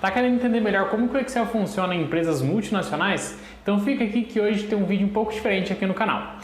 Tá querendo entender melhor como que o Excel funciona em empresas multinacionais? Então fica aqui que hoje tem um vídeo um pouco diferente aqui no canal.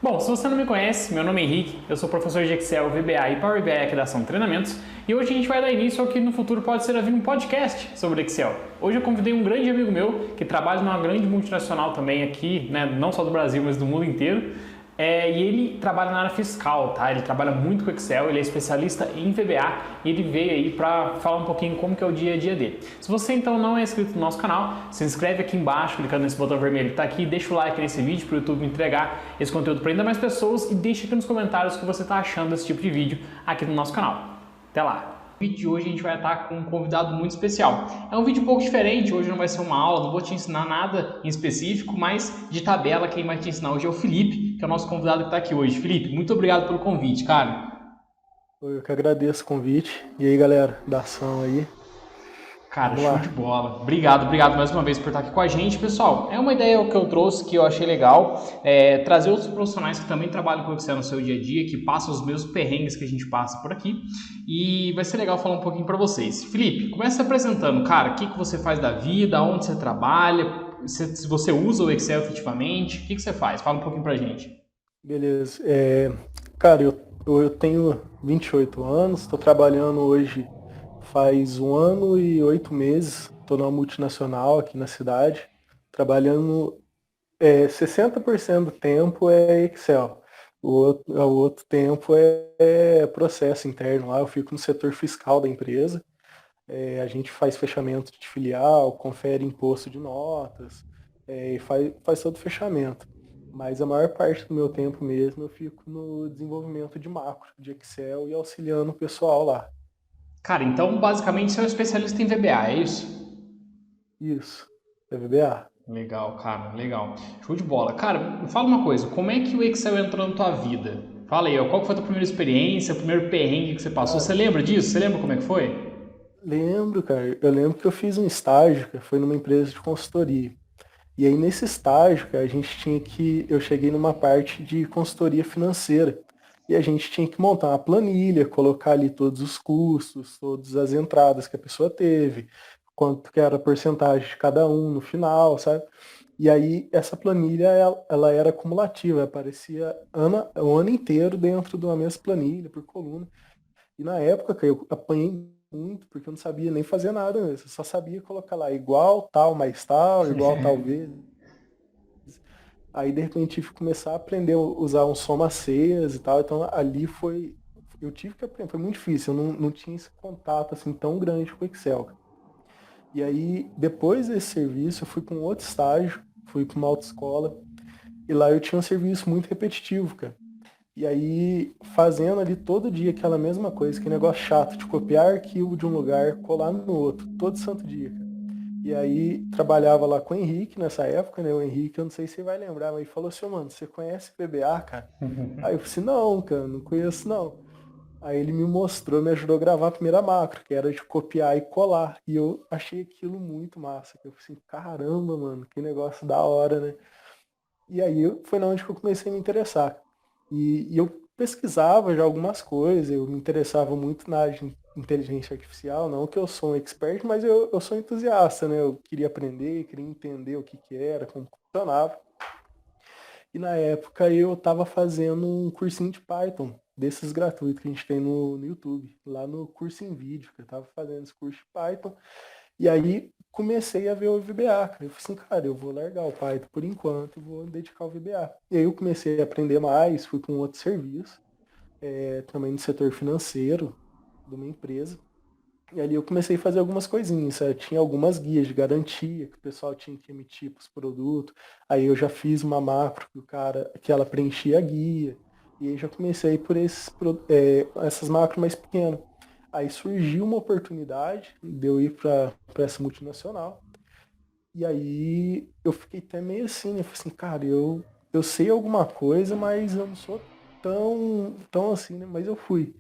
Bom, se você não me conhece, meu nome é Henrique, eu sou professor de Excel, VBA e Power BI aqui da Ação Treinamentos e hoje a gente vai dar início ao que no futuro pode ser um podcast sobre Excel. Hoje eu convidei um grande amigo meu que trabalha numa grande multinacional também aqui, né, não só do Brasil, mas do mundo inteiro. E ele trabalha na área fiscal, tá? Ele trabalha muito com Excel, ele é especialista em VBA e ele veio aí para falar um pouquinho como que é o dia a dia dele. Se você então não é inscrito no nosso canal, se inscreve aqui embaixo, clicando nesse botão vermelho que tá aqui, deixa o like nesse vídeo para o YouTube entregar esse conteúdo para ainda mais pessoas e deixa aqui nos comentários o que você está achando desse tipo de vídeo aqui no nosso canal. Até lá! No vídeo de hoje a gente vai estar com um convidado muito especial. É um vídeo um pouco diferente, hoje não vai ser uma aula, não vou te ensinar nada em específico, mas de tabela quem vai te ensinar hoje é o Felipe, que é o nosso convidado que está aqui hoje. Felipe, muito obrigado pelo convite, cara. Eu que agradeço o convite. E aí, galera da ação aí, Cara, vamos show de lá. bola. Obrigado mais uma vez por estar aqui com a gente. Pessoal, é uma ideia que eu trouxe que eu achei legal, trazer outros profissionais que também trabalham com Excel no seu dia a dia, que passam os mesmos perrengues que a gente passa por aqui. E vai ser legal falar um pouquinho para vocês. Felipe, começa se apresentando, cara, o que você faz da vida, onde você trabalha, se você usa o Excel efetivamente, o que você faz? Fala um pouquinho pra gente. Beleza. Cara, eu tenho 28 anos, estou trabalhando hoje faz 1 ano e 8 meses. Estou numa multinacional aqui na cidade, trabalhando 60% do tempo é Excel. O outro tempo é processo interno lá. Eu fico no setor fiscal da empresa. A gente faz fechamento de filial, confere imposto de notas, e faz todo o fechamento. Mas a maior parte do meu tempo mesmo eu fico no desenvolvimento de macro, de Excel e auxiliando o pessoal lá. Cara, então basicamente você é um especialista em VBA, é isso? Isso, é VBA. Legal, cara, legal. Show de bola. Cara, me fala uma coisa, como é que o Excel entrou na tua vida? Fala aí, ó, qual foi a tua primeira experiência, o primeiro perrengue que você passou? Você Cara, lembra disso? Você lembra como é que foi? lembro, cara. Eu lembro que eu fiz um estágio, que foi numa empresa de consultoria. E aí nesse estágio, cara, a gente tinha que. Eu cheguei numa parte de consultoria financeira. E a gente tinha que montar uma planilha, colocar ali todos os custos, todas as entradas que a pessoa teve, quanto que era a porcentagem de cada um no final, sabe? E aí essa planilha, ela era acumulativa, aparecia o ano inteiro dentro de uma mesma planilha, por coluna. E na época, cara, eu apanhei muito, porque eu não sabia nem fazer nada mesmo. Eu só sabia colocar lá igual tal mais tal, igual tal vezes. Aí, de repente, tive que começar a aprender a usar um soma-ceas e tal. Então, ali foi. Eu tive que aprender, foi muito difícil. Eu não tinha esse contato assim tão grande com o Excel. E aí, depois desse serviço, eu fui para um outro estágio, fui para uma autoescola. E lá eu tinha um serviço muito repetitivo, cara. E aí, fazendo ali todo dia aquela mesma coisa, que negócio chato de copiar arquivo de um lugar, colar no outro, todo santo dia, cara. E aí trabalhava lá com o Henrique nessa época, né? O Henrique, eu não sei se você vai lembrar, mas ele falou assim, mano, você conhece PBA, cara? Aí eu falei assim, não, cara, não conheço não. Aí ele me mostrou, me ajudou a gravar a primeira macro, que era de copiar e colar. E eu achei aquilo muito massa. Eu falei assim, caramba, mano, que negócio da hora, né? E aí foi na onde que eu comecei a me interessar. E eu pesquisava já algumas coisas, eu me interessava muito na área de inteligência artificial, não que eu sou um expert, mas eu sou entusiasta, né? Eu queria aprender, queria entender o que que era, como funcionava. E na época eu estava fazendo um cursinho de Python, desses gratuitos que a gente tem no YouTube, lá no curso em vídeo, que eu estava fazendo esse curso de Python. E aí comecei a ver o VBA, cara. Eu falei assim, cara, eu vou largar o Python por enquanto e vou dedicar ao VBA. E aí eu comecei a aprender mais, fui com outro serviço, também no setor financeiro de uma empresa. E ali eu comecei a fazer algumas coisinhas, sabe? Tinha algumas guias de garantia que o pessoal tinha que emitir para os produtos. Aí eu já fiz uma macro que ela preenchia a guia. E aí já comecei por essas macros mais pequenas. Aí surgiu uma oportunidade de eu ir para essa multinacional. E aí eu fiquei até meio assim, né? Eu falei assim, cara, eu sei alguma coisa, mas eu não sou tão assim, né? Mas eu fui.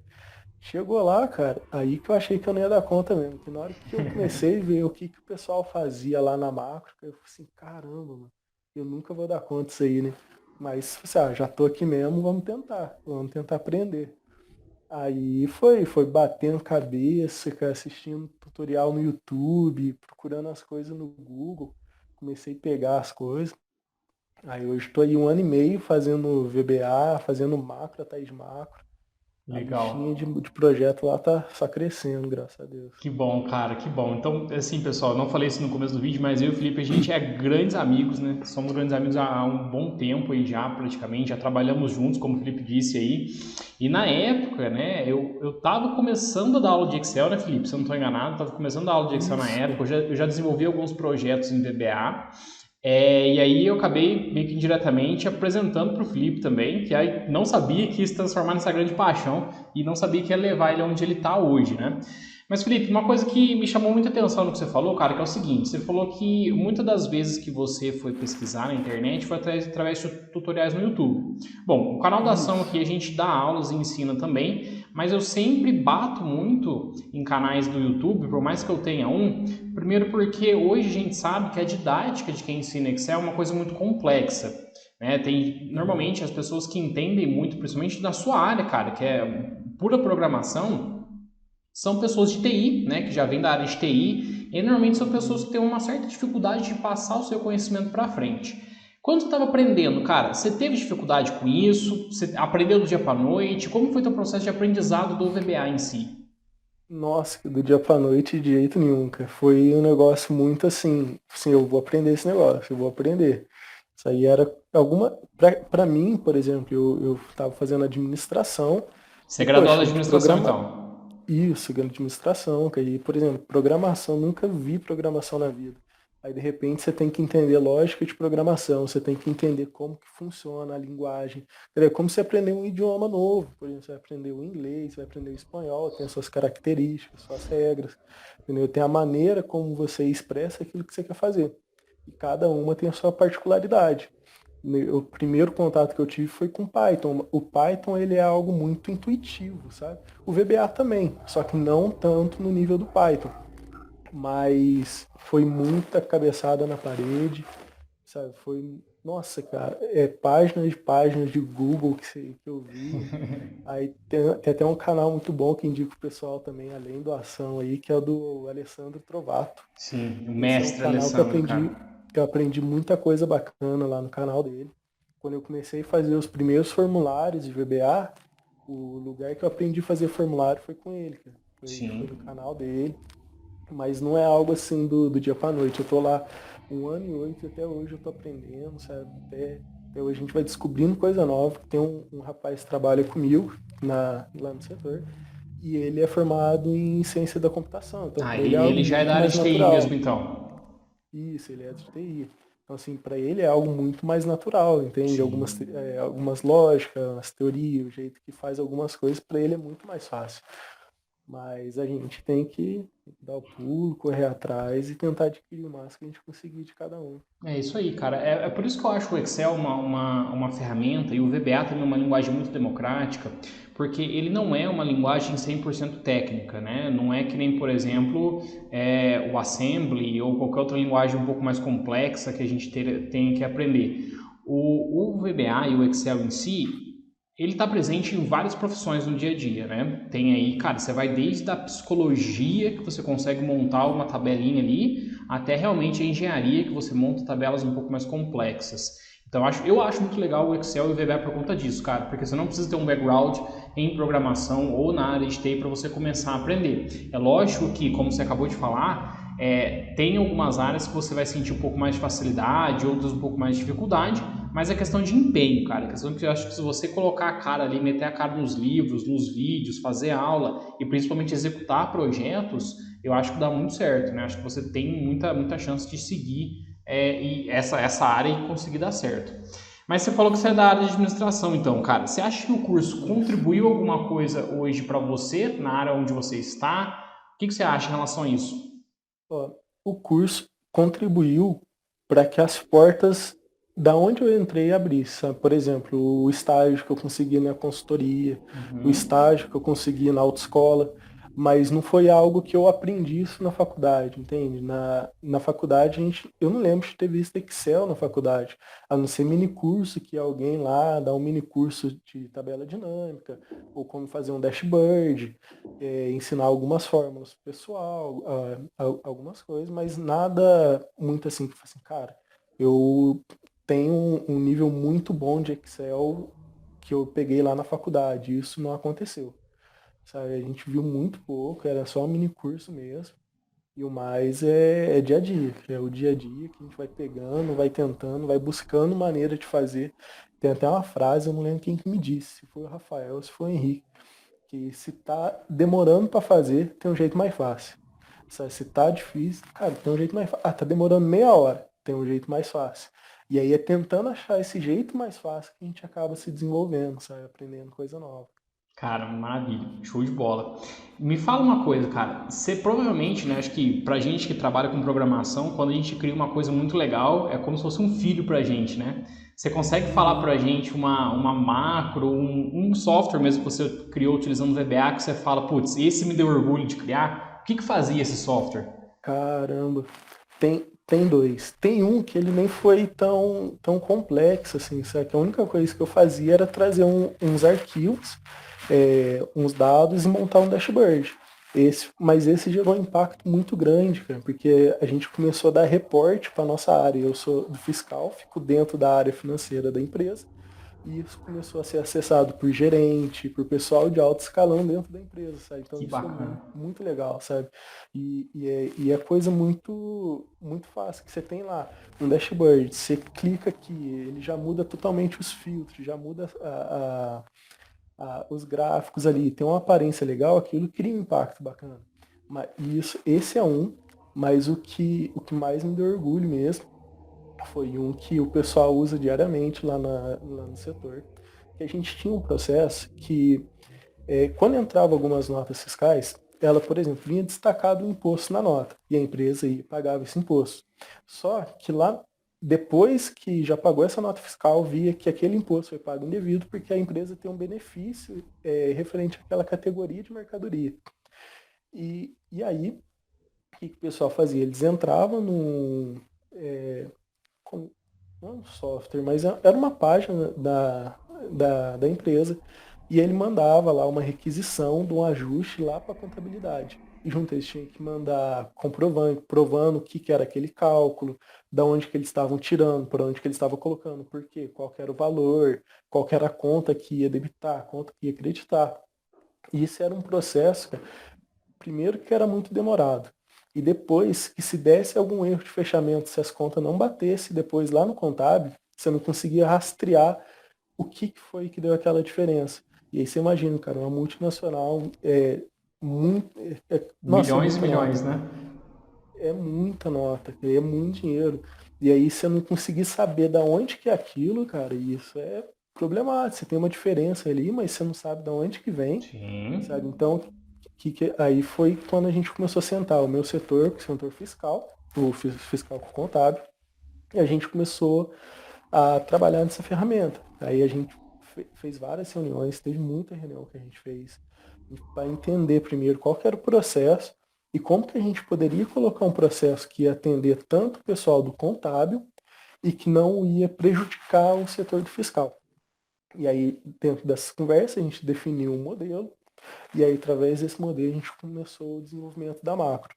Chegou lá, cara, aí que eu achei que eu não ia dar conta mesmo. Que na hora que eu comecei a ver o que o pessoal fazia lá na macro, eu falei assim, caramba, mano, eu nunca vou dar conta disso aí, né? Mas, assim, já tô aqui mesmo, vamos tentar aprender. Aí foi batendo cabeça, cara, assistindo tutorial no YouTube, procurando as coisas no Google. Comecei a pegar as coisas. Aí hoje estou aí 1 ano e meio fazendo VBA, fazendo macro atrás de macro. A bichinha Legal. de projeto lá tá só crescendo, graças a Deus. Que bom, cara, que bom. Então, assim, pessoal, eu não falei isso no começo do vídeo, mas eu e o Felipe, a gente é grandes amigos, né? Somos grandes amigos há um bom tempo aí já, praticamente, já trabalhamos juntos, como o Felipe disse aí. E na época, né, eu tava começando a dar aula de Excel, né, Felipe? Se eu não estou enganado, tava começando a dar aula de Excel na Isso. época, eu já desenvolvi alguns projetos em VBA. E aí eu acabei meio que indiretamente apresentando para o Felipe também, que aí não sabia que ia se transformar nessa grande paixão e não sabia que ia levar ele onde ele está hoje, né? Mas Felipe, uma coisa que me chamou muita atenção no que você falou, cara, que é o seguinte, você falou que muitas das vezes que você foi pesquisar na internet foi através de tutoriais no YouTube. Bom, o canal da Ação Isso. aqui a gente dá aulas e ensina também, mas eu sempre bato muito em canais do YouTube, por mais que eu tenha um, primeiro porque hoje a gente sabe que a didática de quem ensina Excel é uma coisa muito complexa. Né? Uhum. Normalmente as pessoas que entendem muito, principalmente da sua área, cara, que é pura programação, são pessoas de TI, né, que já vêm da área de TI, e normalmente são pessoas Uhum. que têm uma certa dificuldade de passar o seu conhecimento para frente. Quando você estava aprendendo, cara, você teve dificuldade com isso? Você aprendeu do dia para noite? Como foi o teu processo de aprendizado do VBA em si? Nossa, que do dia pra noite de jeito nenhum, cara. Foi um negócio muito assim, eu vou aprender esse negócio, eu vou aprender. Isso aí era alguma. Pra mim, por exemplo, eu tava fazendo administração Você é e, graduado em poxa, administração, então? isso, administração, cara. E, por exemplo, programação, nunca vi programação na vida. Aí, de repente, você tem que entender lógica de programação, você tem que entender como que funciona a linguagem. É como você aprender um idioma novo. Por exemplo, você vai aprender o inglês, você vai aprender o espanhol, tem as suas características, suas regras, entendeu? Tem a maneira como você expressa aquilo que você quer fazer. E cada uma tem a sua particularidade. O primeiro contato que eu tive foi com Python. O Python ele é algo muito intuitivo, sabe? O VBA também, só que não tanto no nível do Python. Mas foi muita cabeçada na parede, sabe? Foi, nossa, cara, páginas de Google que eu via. Aí tem até um canal muito bom que indica o pessoal também, além do Ação aí, que é o do Alessandro Trovato. Sim, o Esse é um mestre canal Alessandro, cara. que eu aprendi muita coisa bacana lá no canal dele. Quando eu comecei a fazer os primeiros formulários de VBA, o lugar que eu aprendi a fazer formulário foi com ele, cara. Foi no Sim. canal dele. Mas não é algo assim do dia pra noite. Eu tô lá 1 ano e 8 e até hoje eu tô aprendendo, sabe? Até hoje a gente vai descobrindo coisa nova. Tem um rapaz que trabalha comigo lá no setor. E ele é formado em ciência da computação. Então, Ah, para ele é ele algo já é da muito área mais de TI mesmo, natural. então. Isso, ele é de TI. Então, assim, para ele é algo muito mais natural, entende? Sim. Algumas lógicas, as teorias, o jeito que faz algumas coisas, para ele é muito mais fácil. Mas a gente tem que dar o pulo, correr atrás e tentar adquirir o máximo que a gente conseguir de cada um. É isso aí, cara. É por isso que eu acho o Excel uma ferramenta e o VBA também uma linguagem muito democrática, porque ele não é uma linguagem 100% técnica, né? Não é que nem, por exemplo, o Assembly ou qualquer outra linguagem um pouco mais complexa que a gente tenha que aprender. O VBA e o Excel em si, ele está presente em várias profissões no dia a dia, né? Tem aí, cara, você vai desde a psicologia, que você consegue montar uma tabelinha ali, até realmente a engenharia, que você monta tabelas um pouco mais complexas. Então, eu acho muito legal o Excel e o VBA por conta disso, cara, porque você não precisa ter um background em programação ou na área de TI para você começar a aprender. É lógico que, como você acabou de falar, tem algumas áreas que você vai sentir um pouco mais de facilidade, outras um pouco mais de dificuldade, mas é questão de empenho, cara. É questão que eu acho que se você colocar a cara ali, meter a cara nos livros, nos vídeos, fazer aula e principalmente executar projetos, eu acho que dá muito certo, né? Acho que você tem muita chance de seguir e essa área e conseguir dar certo. Mas você falou que você é da área de administração, então, cara, você acha que o curso Isso. contribuiu alguma coisa hoje para você, na área onde você está? O que você acha em relação a isso? Ó, o curso contribuiu para que as portas da onde eu entrei abrissem, sabe? Por exemplo, o estágio que eu consegui na consultoria, o Uhum. estágio que eu consegui na autoescola. mas não foi algo que eu aprendi isso na faculdade, entende? Na faculdade, eu não lembro de ter visto Excel na faculdade, a não ser mini curso que alguém lá dá um mini curso de tabela dinâmica, ou como fazer um dashboard, ensinar algumas fórmulas pro pessoal, algumas coisas, mas nada muito assim, que assim, cara, eu tenho um nível muito bom de Excel que eu peguei lá na faculdade, isso não aconteceu. Sabe? A gente viu muito pouco, era só um mini curso mesmo. E o mais é dia a dia, é o dia a dia que a gente vai pegando, vai tentando, vai buscando maneira de fazer. Tem até uma frase, eu não lembro quem que me disse, se foi o Rafael, se foi o Henrique, que se tá demorando para fazer, tem um jeito mais fácil. Sabe? Se tá difícil, cara, tem um jeito mais fácil. Ah, tá demorando meia hora, tem um jeito mais fácil. E aí é tentando achar esse jeito mais fácil que a gente acaba se desenvolvendo, sabe? Aprendendo coisa nova. Cara, maravilha, show de bola. Me fala uma coisa, cara. Você provavelmente, né, acho que pra gente que trabalha com programação, quando a gente cria uma coisa muito legal, é como se fosse um filho pra gente, né? Você consegue falar pra gente uma macro, um software mesmo que você criou utilizando o VBA que você fala, putz, esse me deu orgulho de criar? O que que fazia esse software? Caramba, tem dois. Tem um que ele nem foi tão complexo assim, sabe? Que a única coisa que eu fazia era trazer uns arquivos, uns dados e montar um dashboard. Mas esse gerou um impacto muito grande, cara, porque a gente começou a dar reporte para nossa área. Eu sou do fiscal, fico dentro da área financeira da empresa. E isso começou a ser acessado por gerente, por pessoal de alto escalão dentro da empresa, sabe? Então Que isso foi bacana. muito legal, sabe? E é coisa muito fácil que você tem lá um dashboard, você clica aqui, ele já muda totalmente os filtros, já muda os gráficos ali, tem uma aparência legal, aquilo cria um impacto bacana. Esse é um, mas o que mais me deu orgulho mesmo foi um que o pessoal usa diariamente lá no setor, que a gente tinha um processo que, quando entrava algumas notas fiscais, ela, por exemplo, vinha destacado o imposto na nota, e a empresa ia pagava esse imposto. Só que lá, depois que já pagou essa nota fiscal, via que aquele imposto foi pago indevido, porque a empresa tem um benefício referente àquela categoria de mercadoria. E aí, o que o pessoal fazia? Eles entravam com- não é um software, mas era uma página da empresa e ele mandava lá uma requisição de um ajuste lá para a contabilidade. E junto eles tinham que mandar comprovando, provando o que era aquele cálculo, da onde que eles estavam tirando, por onde que eles estavam colocando, por quê, qual que era o valor, qual que era a conta que ia debitar, a conta que ia creditar. E isso era um processo, cara, primeiro que era muito demorado. E depois que se desse algum erro de fechamento, se as contas não batessem depois lá no contábil, você não conseguia rastrear o que foi que deu aquela diferença. E aí você imagina, cara, uma multinacional nossa, é Milhões e muita nota, milhões, né? cara. É muita nota, cara, é muito dinheiro. E aí você não conseguir saber da onde que é aquilo, cara, e isso é problemático. Você tem uma diferença ali, mas você não sabe da onde que vem, sabe? Sim. Então, aí foi quando a gente começou a sentar o meu setor, o setor fiscal, fiscal contábil, e a gente começou a trabalhar nessa ferramenta. Aí a gente fez várias reuniões, teve muita reunião que a gente fez para entender primeiro qual que era o processo e como que a gente poderia colocar um processo que ia atender tanto o pessoal do contábil e que não ia prejudicar o setor do fiscal. E aí, dentro dessas conversas, a gente definiu um modelo, e aí, através desse modelo, a gente começou o desenvolvimento da macro.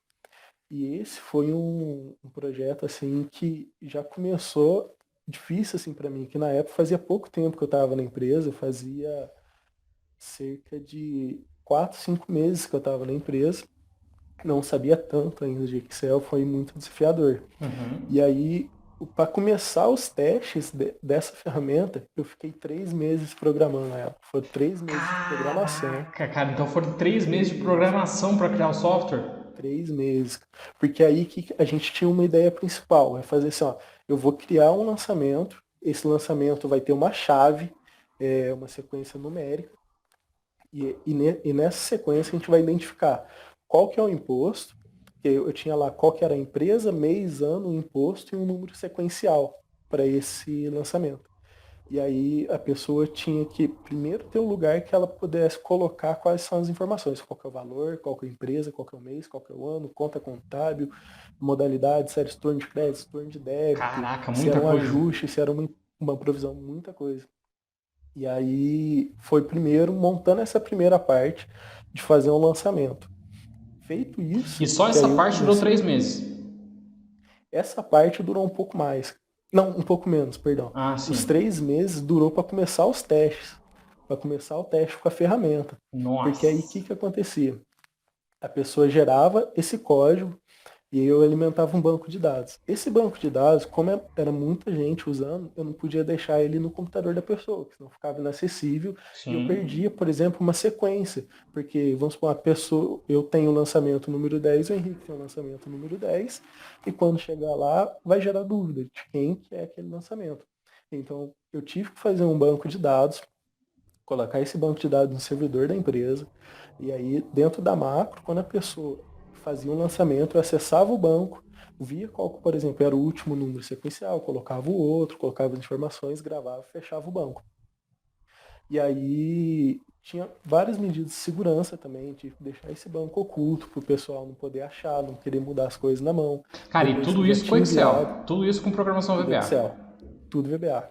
E esse foi um projeto assim que já começou difícil assim para mim, que na época fazia pouco tempo que eu estava na empresa, fazia cerca de 4, 5 meses que eu estava na empresa, não sabia tanto ainda de Excel, foi muito desafiador. E aí, para começar os testes dessa ferramenta, eu fiquei 3 meses programando ela. Foram 3 meses de programação, Caraca, cara, então foram 3 meses de 3 meses. programação para criar o software? 3 meses. Porque aí que a gente tinha uma ideia principal, é fazer assim, ó, eu vou criar um lançamento, esse lançamento vai ter uma chave, uma sequência numérica, e nessa sequência a gente vai identificar qual que é o imposto, que eu tinha lá qual que era a empresa, mês, ano, imposto e um número sequencial para esse lançamento. E aí a pessoa tinha que primeiro ter um lugar que ela pudesse colocar quais são as informações, qual que é o valor, qual que é a empresa, qual que é o mês, qual que é o ano, conta contábil, modalidade, se era estorno de crédito, estorno de débito, Caraca, se muita era um coisa. ajuste, se era uma provisão, muita coisa. E aí foi primeiro montando essa primeira parte de fazer um lançamento. Feito E isso, só que essa aí eu parte durou comecei. 3 meses. Essa parte durou um pouco mais. Não, um pouco menos, perdão. Ah, Os sim. 3 meses durou para começar os testes, para começar o teste com a ferramenta. Porque aí o Nossa. que acontecia? A pessoa gerava esse código e eu alimentava um banco de dados. Esse banco de dados, como era muita gente usando, eu não podia deixar ele no computador da pessoa, porque senão ficava inacessível e eu Sim. perdia, por exemplo, uma sequência. Porque, vamos supor, a pessoa, eu tenho o lançamento número 10, o Henrique tem o lançamento número 10, e quando chegar lá, vai gerar dúvida de quem que é aquele lançamento. Então, eu tive que fazer um banco de dados, colocar esse banco de dados no servidor da empresa, e aí dentro da macro, quando a pessoa fazia um lançamento, eu acessava o banco, via qual, por exemplo, era o último número sequencial, colocava o outro, colocava as informações, gravava, fechava o banco. E aí tinha várias medidas de segurança também, tive que deixar esse banco oculto para o pessoal não poder achar, não querer mudar as coisas na mão. Cara, e Depois que tudo já isso com tinha enviado, Excel. Tudo isso com programação tudo VBA. Excel, tudo VBA.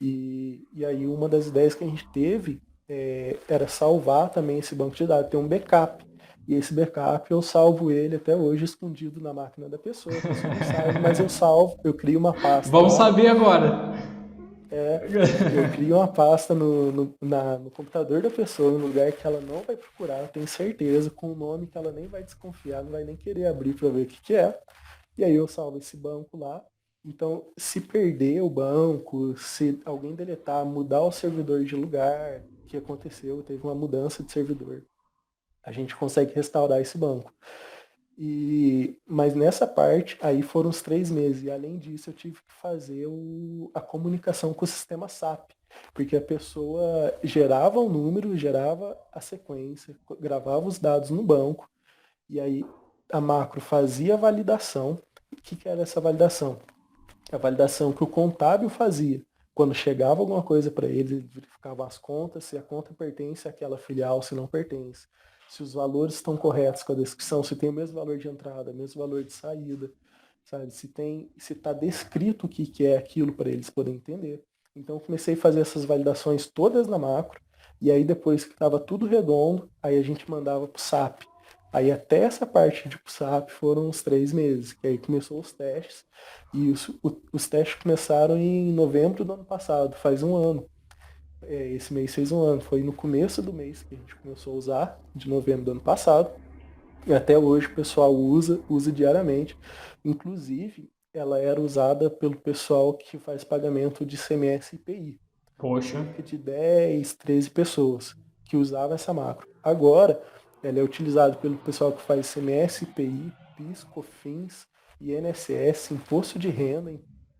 E aí uma das ideias que a gente teve era salvar também esse banco de dados, ter um backup. E esse backup eu salvo ele até hoje escondido na máquina da pessoa, a pessoa não sabe, mas eu salvo, eu crio uma pasta Vamos lá, saber agora. eu crio uma pasta no computador da pessoa, no lugar que ela não vai procurar, eu tenho certeza, com um nome que ela nem vai desconfiar, não vai nem querer abrir para ver o que é. E aí eu salvo esse banco lá. Então, se perder o banco, se alguém deletar, mudar o servidor de lugar, que aconteceu, teve uma mudança de servidor, a gente consegue restaurar esse banco. Mas nessa parte, aí foram os 3 meses. E além disso, eu tive que fazer a comunicação com o sistema SAP. Porque a pessoa gerava o número, gerava a sequência, gravava os dados no banco, e aí a macro fazia a validação. O que era essa validação? A validação que o contábil fazia. Quando chegava alguma coisa para ele verificava as contas, se a conta pertence àquela filial, se não pertence. Se os valores estão corretos com a descrição, se tem o mesmo valor de entrada, o mesmo valor de saída, sabe? Se está descrito o que é aquilo para eles poderem entender. Então eu comecei a fazer essas validações todas na macro, e aí depois que estava tudo redondo, aí a gente mandava para o SAP. Aí até essa parte de SAP foram uns 3 meses, que aí começou os testes, e os testes começaram em novembro do ano passado, faz um ano. Esse mês fez um ano, foi no começo do mês que a gente começou a usar, de novembro do ano passado, e até hoje o pessoal usa diariamente. Inclusive, ela era usada pelo pessoal que faz pagamento de CMS e IPI. Poxa. Cerca de 10, 13 pessoas que usavam essa macro. Agora, ela é utilizada pelo pessoal que faz CMS, IPI, PIS, COFINS, INSS, Imposto de Renda,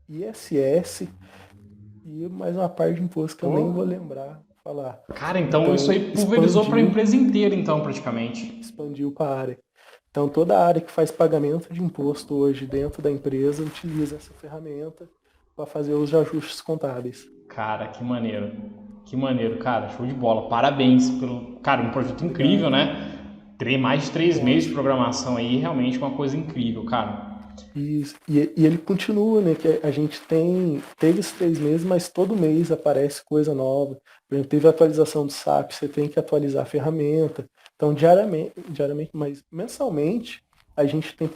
ISS e mais uma parte de imposto que eu nem vou Pô. lembrar falar. Cara, então isso Então, aí pulverizou para a empresa inteira, então, praticamente. expandiu para a área. Então, toda a área que faz pagamento de imposto hoje dentro da empresa utiliza essa ferramenta para fazer os ajustes contábeis. Cara, que maneiro. Que maneiro, cara. Show de bola. Parabéns pelo. Cara, um projeto incrível, Obrigado. né? Mais de 3 meses de Nossa. programação aí, realmente uma coisa incrível, cara. E ele continua, né? Que a gente teve esses 3 meses, mas todo mês aparece coisa nova. Por exemplo, teve a atualização do SAP, você tem que atualizar a ferramenta. Então, diariamente, mas mensalmente, a gente tem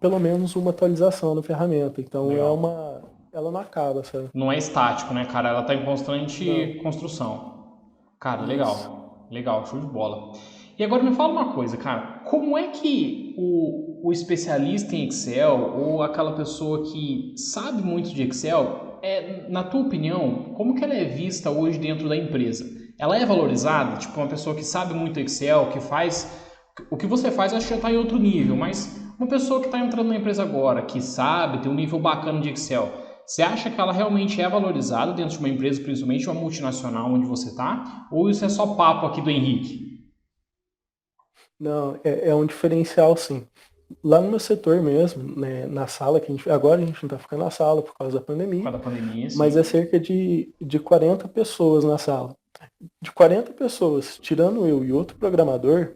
pelo menos uma atualização na ferramenta. Então, Legal. ela não acaba, sabe? Não é estático, né, cara? Ela tá em Não, constante construção. Cara, isso. legal. Legal, show de bola. E agora me fala uma coisa, cara. Como é que o especialista em Excel ou aquela pessoa que sabe muito de Excel, na tua opinião, como que ela é vista hoje dentro da empresa? Ela é valorizada? Tipo, uma pessoa que sabe muito Excel, que faz. O que você faz, acho que já está em outro nível, mas uma pessoa que está entrando na empresa agora, que sabe, tem um nível bacana de Excel, você acha que ela realmente é valorizada dentro de uma empresa, principalmente uma multinacional onde você está? Ou isso é só papo aqui do Henrique? Não, é um diferencial, sim. lá no meu setor mesmo, né, na sala, agora a gente não está ficando na sala por causa da Por pandemia, causa da pandemia, mas é sim. cerca de 40 pessoas na sala. De 40 pessoas, tirando eu e outro programador,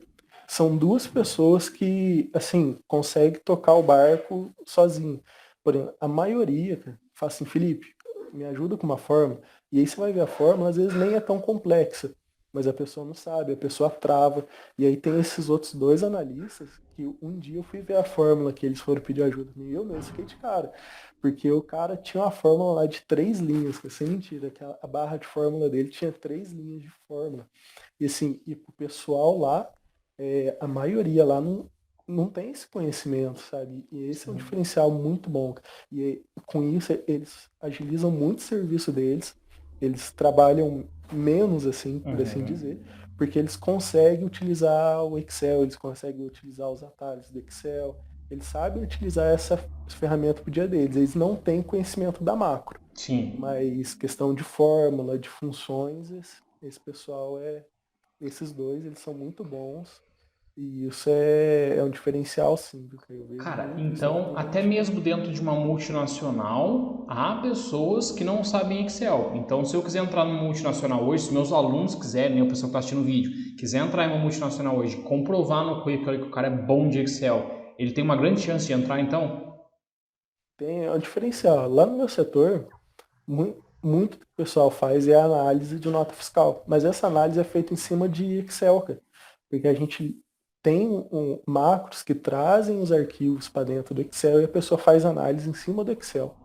são duas pessoas que, assim, conseguem tocar o barco sozinho. Porém, a maioria, cara, fala assim, Felipe, me ajuda com uma fórmula. E aí você vai ver a fórmula, às vezes nem é tão complexa, mas a pessoa não sabe, a pessoa trava. E aí tem esses outros dois analistas que um dia eu fui ver a fórmula que eles foram pedir ajuda e eu mesmo fiquei de cara. Porque o cara tinha uma fórmula lá de 3 linhas, que sem mentira, que a barra de fórmula dele tinha 3 linhas de fórmula. E assim, e o pessoal lá, a maioria lá não tem esse conhecimento, sabe? E esse é um Sim. diferencial muito bom. E com isso eles agilizam muito o serviço deles, eles trabalham menos, assim, por assim Uhum. dizer, porque eles conseguem utilizar o Excel, eles conseguem utilizar os atalhos do Excel, eles sabem utilizar essa ferramenta para o dia deles. Eles não têm conhecimento da macro, Sim. mas questão de fórmula, de funções, esse pessoal esses dois, eles são muito bons. E isso é um diferencial, sim, porque eu vejo Cara, muito isso então, atualmente. até mesmo dentro de uma multinacional, há pessoas que não sabem Excel. Então, se eu quiser entrar numa multinacional hoje, se meus alunos quiserem, né, o pessoal que está assistindo o vídeo, quiser entrar em uma multinacional hoje, comprovar no currículo que o cara é bom de Excel, ele tem uma grande chance de entrar, então? É um diferencial. Lá no meu setor, muito que o pessoal faz é a análise de nota fiscal, mas essa análise é feita em cima de Excel, cara, porque a gente tem macros que trazem os arquivos para dentro do Excel e a pessoa faz análise em cima do Excel.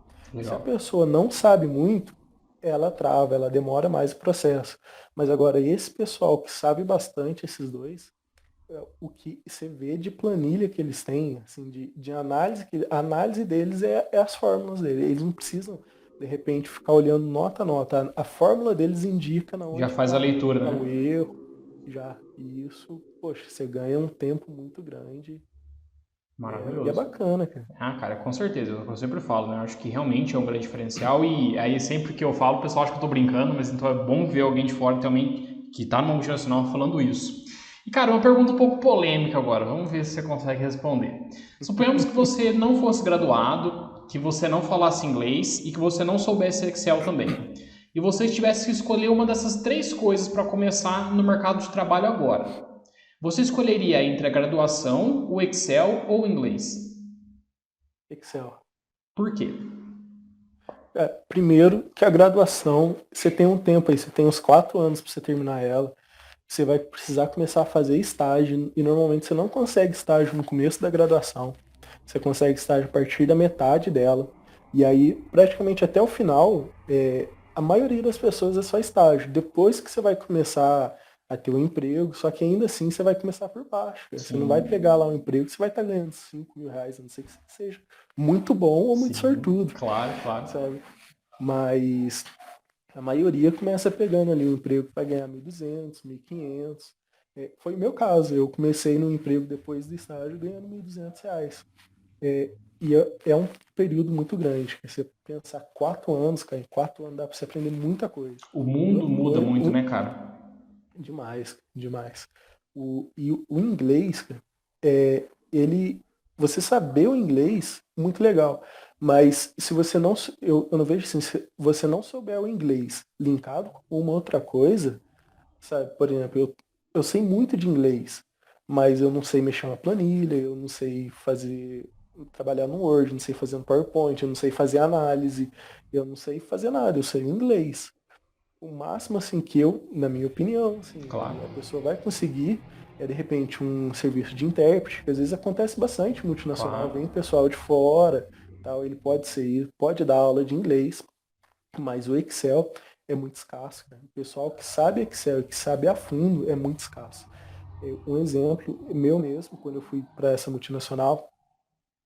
Se a Legal. pessoa não sabe muito, ela trava, ela demora mais o processo. Mas agora, esse pessoal que sabe bastante, esses dois, o que você vê de planilha que eles têm, assim, de análise, a análise deles é as fórmulas deles. Eles não precisam, de repente, ficar olhando nota a nota. A fórmula deles indica na Já onde faz a está leitura, tá o né? erro, já. E isso, poxa, você ganha um tempo muito grande. E é Maravilhoso. bacana, cara. Ah, cara, com certeza, é o que eu sempre falo, né? Eu acho que realmente é um grande diferencial e aí sempre que eu falo, o pessoal acha que eu tô brincando, mas então é bom ver alguém de fora também que tá numa multinacional falando isso. E, cara, uma pergunta um pouco polêmica agora, vamos ver se você consegue responder. Suponhamos que você não fosse graduado, que você não falasse inglês e que você não soubesse Excel também. E você tivesse que escolher uma dessas três coisas para começar no mercado de trabalho agora. Você escolheria entre a graduação, o Excel ou o inglês? Excel. Por quê? Primeiro, que a graduação, você tem um tempo aí, você tem uns 4 anos para você terminar ela. Você vai precisar começar a fazer estágio e normalmente você não consegue estágio no começo da graduação. Você consegue estágio a partir da metade dela. E aí, praticamente até o final, a maioria das pessoas é só estágio. Depois que você vai começar a ter um emprego, só que ainda assim você vai começar por baixo. Cara. Você não vai Sim, pegar lá um emprego que você vai estar ganhando 5 mil reais, a não ser que você seja muito bom ou muito sim, sortudo, claro, claro. sabe? Mas a maioria começa pegando ali um emprego para ganhar 1.200, 1.500. Foi o meu caso. Eu comecei no emprego depois do estágio ganhando 1.200 reais. E é um período muito grande. Você pensar 4 anos, cara, em 4 anos dá para você aprender muita coisa. O E mundo muda muito, né, cara? demais, demais. E o inglês, cara, ele, você saber o inglês, muito legal. Mas se você não, eu não vejo assim, se você não souber o inglês linkado com uma outra coisa, sabe? Por exemplo, eu sei muito de inglês, mas eu não sei mexer uma planilha, eu não sei trabalhar no Word, não sei fazer no PowerPoint, eu não sei fazer análise, eu não sei fazer nada, eu sei inglês. O máximo, assim, que eu, na minha opinião, assim, que a Claro, pessoa vai conseguir é, de repente, um serviço de intérprete, que às vezes acontece bastante multinacional, vem claro. pessoal de fora, tal, ele pode dar aula de inglês, mas o Excel é muito escasso, né? O pessoal que sabe Excel e que sabe a fundo é muito escasso. Um exemplo meu mesmo, quando eu fui para essa multinacional,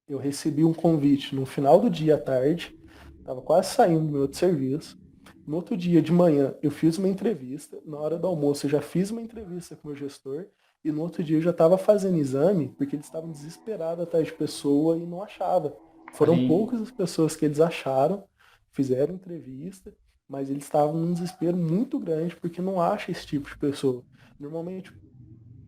eu recebi um convite no final do dia à tarde, estava quase saindo do meu outro serviço. No outro dia de manhã eu fiz uma entrevista, na hora do almoço eu já fiz uma entrevista com o meu gestor, e no outro dia eu já estava fazendo exame, porque eles estavam desesperados atrás de pessoa e não achava. Olha Foram aí. poucas as pessoas que eles acharam, fizeram entrevista, mas eles estavam num desespero muito grande porque não acha esse tipo de pessoa. Normalmente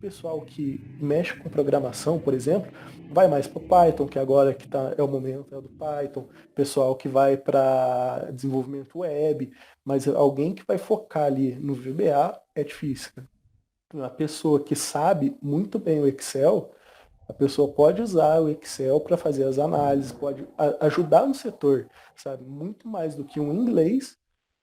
pessoal que mexe com programação, por exemplo, vai mais para o Python, que agora que é o momento do Python, pessoal que vai para desenvolvimento web, mas alguém que vai focar ali no VBA é difícil, cara. Uma pessoa que sabe muito bem o Excel, a pessoa pode usar o Excel para fazer as análises, pode ajudar no setor, sabe? Muito mais do que um inglês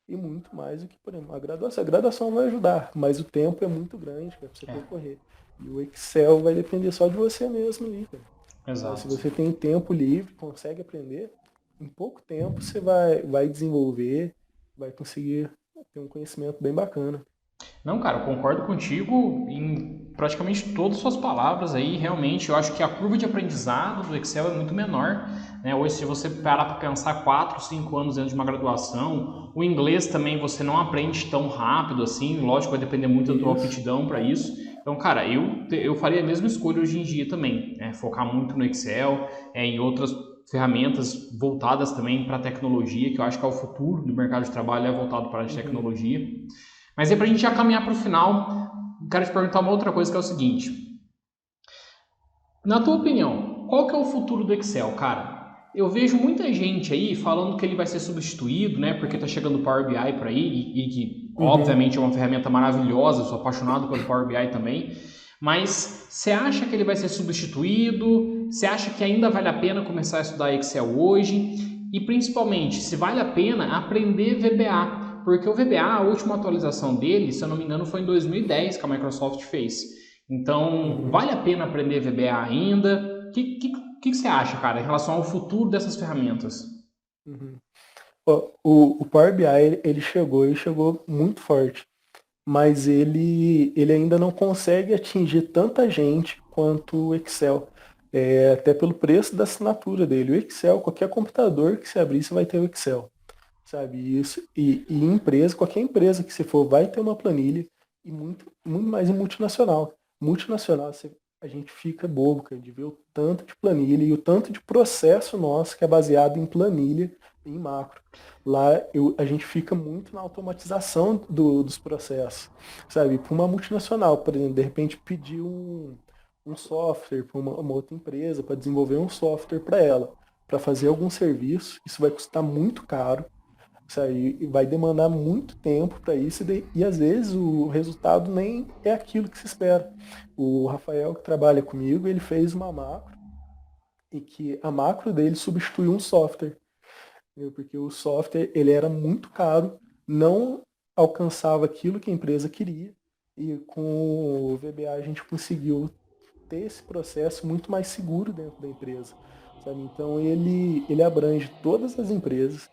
e muito mais do que, por exemplo, a graduação. A graduação vai ajudar, mas o tempo é muito grande para você É, percorrer. E o Excel vai depender só de você mesmo ali, cara. Se exato. você tem tempo livre, consegue aprender, em pouco tempo você vai desenvolver, vai conseguir ter um conhecimento bem bacana. Não, cara, eu concordo contigo em praticamente todas as suas palavras aí. Realmente, eu acho que a curva de aprendizado do Excel é muito menor, né? Hoje, se você parar para pensar 4, 5 anos dentro de uma graduação, o inglês também você não aprende tão rápido assim. Lógico, vai depender muito da tua Isso. aptidão para isso. Então, cara, eu faria a mesma escolha hoje em dia também, né? Focar muito no Excel, em outras ferramentas voltadas também para a tecnologia, que eu acho que é o futuro do mercado de trabalho, é voltado para a Uhum. tecnologia. Mas aí, para a gente já caminhar para o final, quero te perguntar uma outra coisa que é o seguinte. Na tua opinião, qual que é o futuro do Excel, cara? Eu vejo muita gente aí falando que ele vai ser substituído, né? Porque tá chegando o Power BI por aí e que, Uhum. obviamente, é uma ferramenta maravilhosa. Eu sou apaixonado pelo Power BI também. Mas você acha que ele vai ser substituído? Você acha que ainda vale a pena começar a estudar Excel hoje? E principalmente, se vale a pena aprender VBA? Porque o VBA, a última atualização dele, se eu não me engano, foi em 2010 que a Microsoft fez. Então, Uhum. vale a pena aprender VBA ainda? O que você acha, cara, em relação ao futuro dessas ferramentas? Uhum. Ó, o Power BI ele chegou muito forte, mas ele ainda não consegue atingir tanta gente quanto o Excel. Até pelo preço da assinatura dele. O Excel, qualquer computador que você abrir, você vai ter o Excel, sabe? Isso, e empresa, qualquer empresa que você for, vai ter uma planilha, e muito mais em multinacional. Multinacional, a gente fica bobo, cara, de ver o tanto de planilha e o tanto de processo nosso que é baseado em planilha e em macro. Lá a gente fica muito na automatização dos processos, sabe? Para uma multinacional, por exemplo, de repente pedir um software para uma outra empresa para desenvolver um software para ela, para fazer algum serviço, isso vai custar muito caro, sabe? E vai demandar muito tempo para isso e às vezes o resultado nem é aquilo que se espera. O Rafael que trabalha comigo, ele fez uma macro e que a macro dele substituiu um software, entendeu? Porque o software ele era muito caro, não alcançava aquilo que a empresa queria e com o VBA a gente conseguiu ter esse processo muito mais seguro dentro da empresa, sabe? Então ele abrange todas as empresas,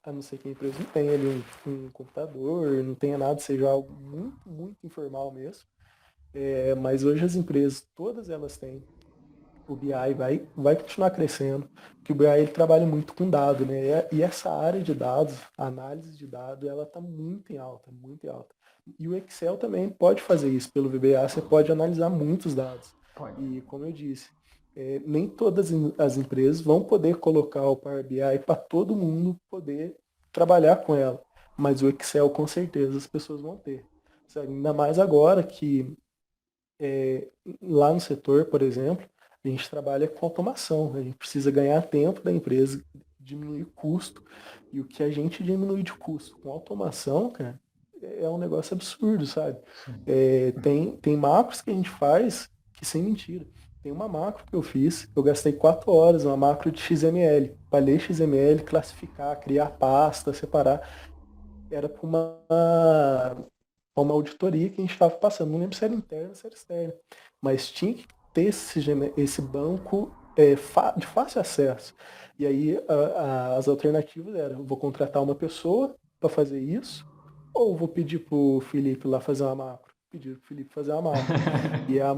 a não ser que a empresa não tenha ali um computador, não tenha nada, seja algo muito, muito informal mesmo. Mas hoje as empresas, todas elas têm. O BI vai continuar crescendo, porque o BI ele trabalha muito com dado, né? E essa área de dados, a análise de dados, ela está muito em alta, muito em alta. E o Excel também pode fazer isso. Pelo VBA você pode analisar muitos dados. Pode. E como eu disse, nem todas as empresas vão poder colocar o Power BI para todo mundo poder trabalhar com ela. Mas o Excel, com certeza, as pessoas vão ter. Sabe? Ainda mais agora que é, lá no setor, por exemplo, a gente trabalha com automação. A gente precisa ganhar tempo da empresa, diminuir custo. E o que a gente diminui de custo com automação, cara, é um negócio absurdo, sabe? Tem macros que a gente faz que, sem mentira. Tem uma macro que eu fiz, eu gastei 4 horas, uma macro de XML. Para ler XML, classificar, criar pasta, separar. Era para uma auditoria que a gente estava passando. Não lembro se era interna ou se era externa. Mas tinha que ter esse banco de fácil acesso. E aí as alternativas eram, vou contratar uma pessoa para fazer isso, ou vou pedir para o Felipe lá fazer uma macro. Pedir para o Felipe fazer uma macro. E a,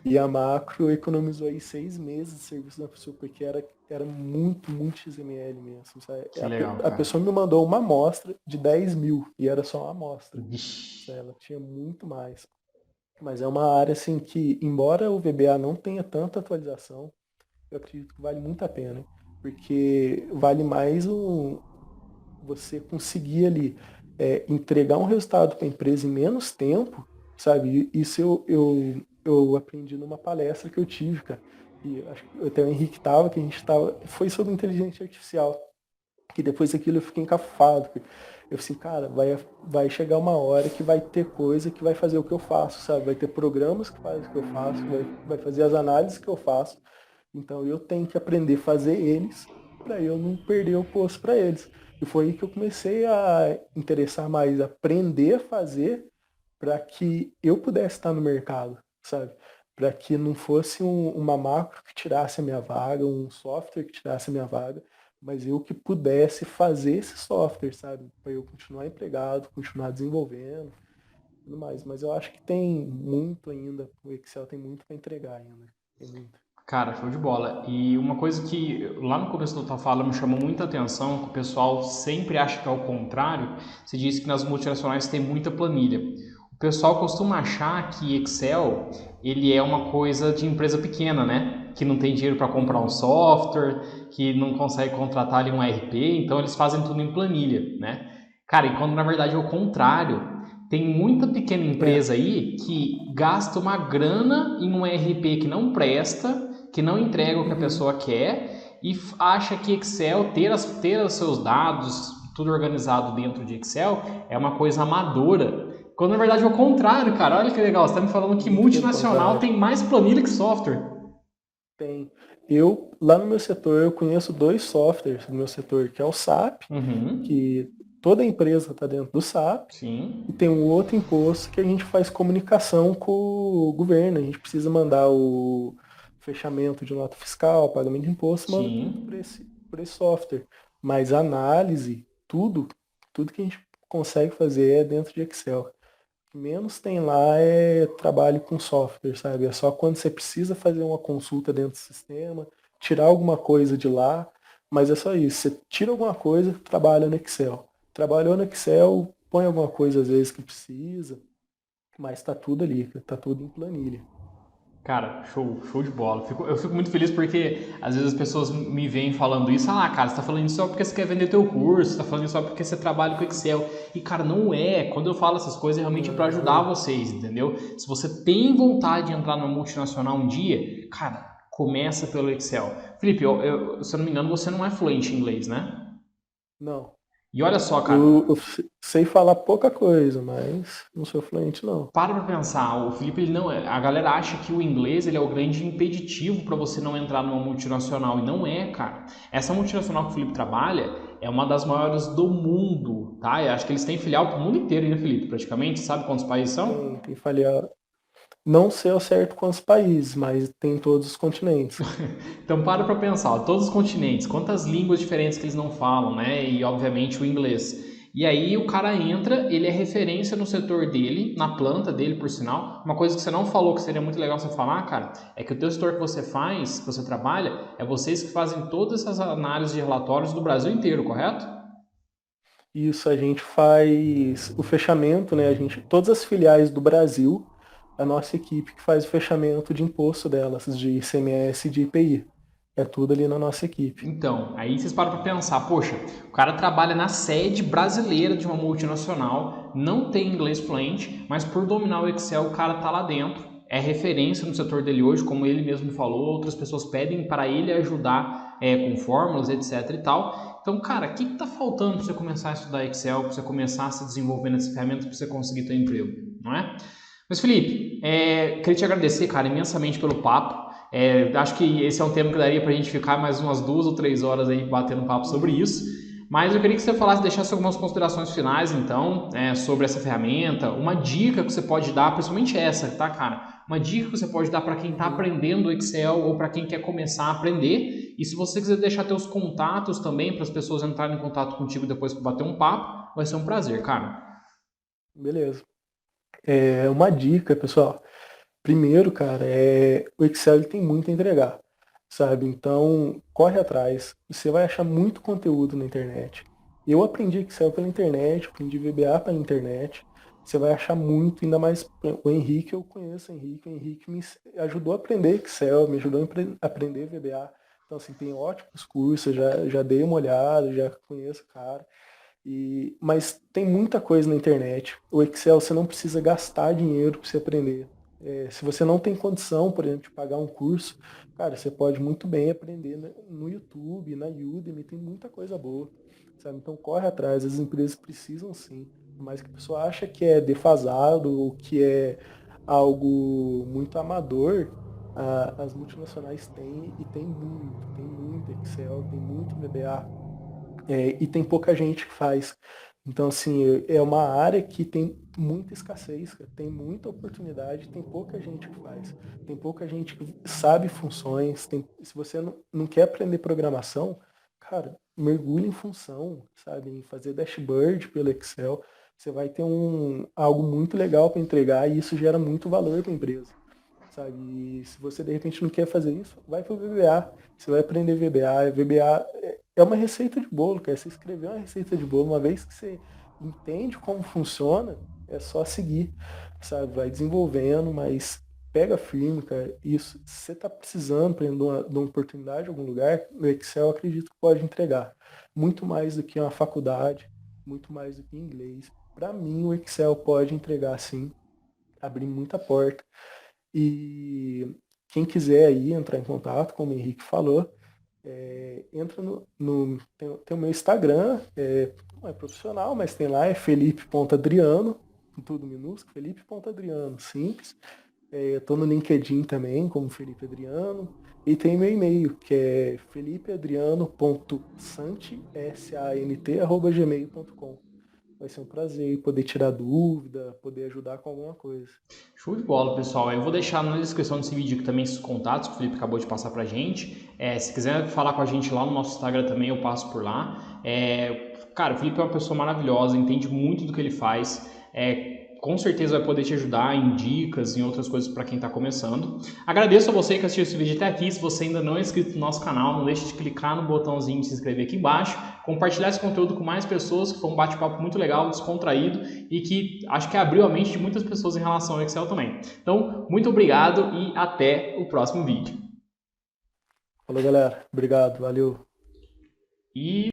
e a macro economizou aí 6 meses de serviço da pessoa, porque era muito, muito XML mesmo, sabe? Que legal, A cara. pessoa me mandou uma amostra de 10 mil, e era só uma amostra. Vixe. Ela tinha muito mais. Mas é uma área assim que, embora o VBA não tenha tanta atualização, eu acredito que vale muito a pena. Porque vale mais você conseguir ali entregar um resultado para a empresa em menos tempo, sabe? Isso eu aprendi numa palestra que eu tive, cara. E acho que até o Henrique tava, que a gente tava, foi sobre inteligência artificial. Que depois daquilo eu fiquei encafado. Eu assim, cara, vai chegar uma hora que vai ter coisa que vai fazer o que eu faço, sabe? Vai ter programas que fazem o que eu faço, vai fazer as análises que eu faço. Então eu tenho que aprender a fazer eles para eu não perder o posto para eles. E foi aí que eu comecei a interessar mais, aprender a fazer para que eu pudesse estar no mercado, sabe? Para que não fosse uma macro que tirasse a minha vaga, um software que tirasse a minha vaga, mas eu que pudesse fazer esse software, sabe? Para eu continuar empregado, continuar desenvolvendo, tudo mais. Mas eu acho que tem muito ainda, o Excel tem muito para entregar ainda. Tem muito. Cara, show de bola. E uma coisa que lá no começo da tua fala me chamou muita atenção, que o pessoal sempre acha que é o contrário, você disse que nas multinacionais tem muita planilha. O pessoal costuma achar que Excel, ele é uma coisa de empresa pequena, né? Que não tem dinheiro para comprar um Uhum. software, que não consegue contratar ali um ERP, então eles fazem tudo em planilha, né? Cara, e quando na verdade é o contrário. Tem muita pequena É. empresa aí que gasta uma grana em um ERP que não presta, que não entrega o que a Uhum. pessoa quer e acha que Excel, ter os seus dados, tudo organizado dentro de Excel, é uma coisa amadora. Quando na verdade é o contrário, cara. Olha que legal, você está me falando que Muito pelo multinacional contrário. tem mais planilha que software. Tem. Lá no meu setor, eu conheço dois softwares no meu setor, que é o SAP, Uhum, que toda empresa está dentro do SAP, e sim, tem um outro imposto que a gente faz comunicação com o governo. A gente precisa mandar o fechamento de nota fiscal, pagamento de imposto, manda sim. por esse software. Mas análise, tudo que a gente consegue fazer é dentro de Excel. O que menos tem lá é trabalho com software, sabe? É só quando você precisa fazer uma consulta dentro do sistema, tirar alguma coisa de lá, mas é só isso. Você tira alguma coisa, trabalha no Excel. Trabalhou no Excel, põe alguma coisa às vezes que precisa, mas tá tudo ali, tá tudo em planilha. Cara, show de bola. Eu fico muito feliz porque às vezes as pessoas me veem falando isso, ah, cara, você tá falando isso só porque você quer vender teu curso, você tá falando isso só porque você trabalha com Excel. E, cara, não é. Quando eu falo essas coisas, é realmente para ajudar Não, vocês, entendeu? Se você tem vontade de entrar numa multinacional um dia, cara, começa pelo Excel. Felipe, se eu não me engano, você não é fluente em inglês, né? não. E olha só, Eu cara, sei falar pouca coisa, mas não sou fluente, não. para pensar, o Felipe, ele não é, a galera acha que o inglês ele é o grande impeditivo para você não entrar numa multinacional e não é, cara. Essa multinacional que o Felipe trabalha é uma das maiores do mundo, tá? Eu acho que eles têm filial pro mundo inteiro, né, Felipe? Praticamente, sabe quantos países são? Tem falhar. Não sei ao certo quantos países, mas tem em todos os continentes. Então para pensar, ó, todos os continentes, quantas línguas diferentes que eles não falam, né? E obviamente o inglês. E aí o cara entra, ele é referência no setor dele, na planta dele, por sinal. Uma coisa que você não falou que seria muito legal você falar, cara, é que o teu setor que você faz, que você trabalha, é vocês que fazem todas essas análises de relatórios do Brasil inteiro, correto? Isso a gente faz o fechamento, né? Todas as filiais do Brasil, a nossa equipe que faz o fechamento de imposto delas, de ICMS e de IPI. É tudo ali na nossa equipe. Então, aí vocês param para pensar, poxa, o cara trabalha na sede brasileira de uma multinacional, não tem inglês fluente, mas por dominar o Excel o cara tá lá dentro, é referência no setor dele hoje, como ele mesmo falou, outras pessoas pedem para ele ajudar com fórmulas, etc e tal. Então, cara, o que está faltando para você começar a estudar Excel, para você começar a se desenvolver nessas ferramentas para você conseguir ter emprego, não é? Mas, Felipe, queria te agradecer, cara, imensamente pelo papo. Acho que esse é um tema que daria para a gente ficar mais umas 2 ou 3 horas aí batendo papo sobre Uhum. isso. Mas eu queria que você falasse, deixasse algumas considerações finais, então, sobre essa ferramenta, uma dica que você pode dar, principalmente essa, tá, cara? Uma dica que você pode dar para quem está Uhum. aprendendo Excel ou para quem quer começar a aprender. E se você quiser deixar teus contatos também para as pessoas entrarem em contato contigo depois para bater um papo, vai ser um prazer, cara. Beleza. Uma dica, pessoal. Primeiro, cara, o Excel ele tem muito a entregar, sabe? Então, corre atrás. Você vai achar muito conteúdo na internet. Eu aprendi Excel pela internet, aprendi VBA pela internet. Você vai achar muito, ainda mais o Henrique, eu conheço o Henrique ajudou a aprender Excel, me ajudou a aprender VBA. Então, assim, tem ótimos cursos, já dei uma olhada, já conheço o cara. Mas tem muita coisa na internet. O Excel você não precisa gastar dinheiro para você aprender. Se você não tem condição, por exemplo, de pagar um curso, cara, você pode muito bem aprender no YouTube, na Udemy, tem muita coisa boa, sabe? Então corre atrás, as empresas precisam sim. Por mais que a pessoa acha que é defasado ou que é algo muito amador, as multinacionais têm e tem muito Excel, tem muito VBA, e tem pouca gente que faz. Então, assim, é uma área que tem muita escassez, cara. Tem muita oportunidade, tem pouca gente que faz. Tem pouca gente que sabe funções. Se você não quer aprender programação, cara, mergulhe em função, sabe? Em fazer dashboard pelo Excel. Você vai ter algo muito legal para entregar e isso gera muito valor para a empresa, sabe? E se você de repente não quer fazer isso, vai para o VBA. Você vai aprender VBA. VBA é uma receita de bolo, cara. Você escreveu uma receita de bolo, uma vez que você entende como funciona, é só seguir, sabe? Vai desenvolvendo, mas pega firme, cara. Isso, se você está precisando de uma oportunidade em algum lugar, o Excel eu acredito que pode entregar. Muito mais do que uma faculdade, muito mais do que inglês. Para mim, o Excel pode entregar, sim, abrir muita porta. E quem quiser aí entrar em contato, como o Henrique falou, entra tem o meu Instagram, não é profissional, mas tem lá, é Felipe.Adriano, tudo minúsculo, Felipe.Adriano, simples. Estou no LinkedIn também, como Felipe Adriano, e tem meu e-mail, que é felipeadriano.sant@gmail.com. Vai ser um prazer poder tirar dúvida, poder ajudar com alguma coisa. Show de bola, pessoal. Eu vou deixar na descrição desse vídeo aqui também esses contatos que o Felipe acabou de passar pra gente. Se quiser falar com a gente lá no nosso Instagram também, eu passo por lá. Cara, o Felipe é uma pessoa maravilhosa, entende muito do que ele faz. Com certeza vai poder te ajudar em dicas, em outras coisas para quem está começando. Agradeço a você que assistiu esse vídeo até aqui. Se você ainda não é inscrito no nosso canal, não deixe de clicar no botãozinho de se inscrever aqui embaixo, compartilhar esse conteúdo com mais pessoas, que foi um bate-papo muito legal, descontraído e que acho que abriu a mente de muitas pessoas em relação ao Excel também. Então, muito obrigado e até o próximo vídeo. Falou, galera. Obrigado. Valeu. E